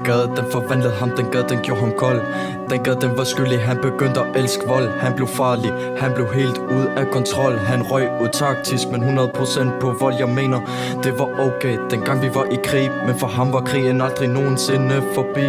gade, den forvandlede ham, den gade, den gjorde ham kold. Den gade, den var skyldig, han begyndte at elske vold. Han blev farlig, han blev helt ude af kontrol. Han røg utaktisk, men 100% på vold. Jeg mener, det var okay, dengang vi var i krig. Men for ham var krigen aldrig nogensinde forbi.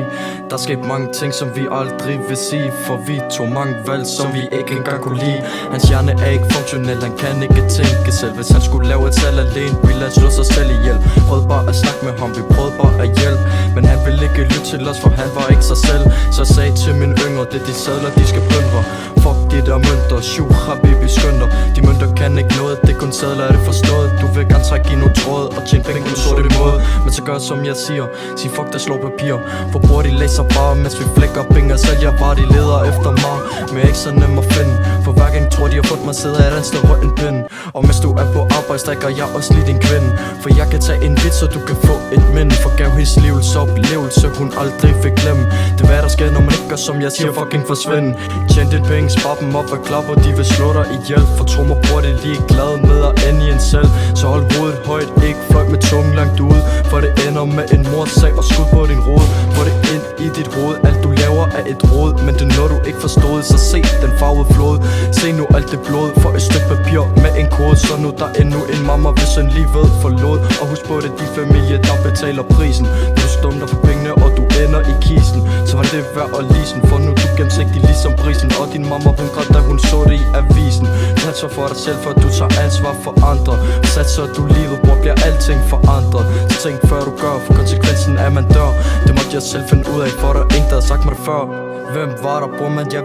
Der skete mange ting, som vi aldrig vil sige, for vi tog mange valg, som vi ikke engang kunne lide. Hans hjerne er ikke funktionel, han kan ikke tænke selv. Hvis han skulle lave et salg alene, ville han slå sig selv ihjel. Prøvede bare at snakke med ham, vi prøvede bare at hjælpe, men han ville ikke lytte til os, for han var ikke sig selv. Så jeg sagde til mine yngre, det er de sadler, de skal plyndre. Fuck de der mønter, shoo habibi skynder. De mønter kan ikke noget, det er kun sadler, er det forstået. Du vil gerne trække i nogle tråd og tjene penge på en sorte måde. Men så gør som jeg siger, sig fuck der slår papir. For bror de læser bare, mens vi flækker penge og sælger bare, de leder efter mig. Men jeg er ikke så nem at finde, for hver gang tror de har fundet mig, sidder jeg et sted rød en pind. Og hvis du er på arbejde, strikker jeg også lige din kvinde. For jeg kan tage en vits, så du kan få et minde. For gav hendes livs oplevelse, hun aldrig fik glemme. Det er hvad der sker, når man ikke gør som jeg siger, fucking forsvinde. Tjen dit penge, spar dem op, og klapper, de vil slå dig ihjel. For tro mig bror, det er lige glad med at ende i en selv. Så hold hovedet højt, ikke fløj med tungen langt ude. For det ender med en mordsag og skud på din rod. For det ind i dit hoved, alt du laver er et råd. Men det er noget du ikke forstod, så se den farvede flod. Se nu alt det blod, for et stykke papir med en kode. Så nu der endnu en mamma, hvis han lige ved forlod. Og husk på det, de familie der betaler prisen. Du stumter for pengene, og du ender i kisten. Så var det værd at lisen, for nu du gennemsigtig ligesom prisen. Og din mamma hun græd, da hun så det i avisen. Sats for dig selv, for du tager ansvar for andre. Sats så du livet, hvor bliver alting forandret. Så tænk før du gør, for konsekvensen er man dør. Det måtte jeg selv finde ud af, for der ingen der havde sagt mig det før. Hvem var der, bror, man? Jeg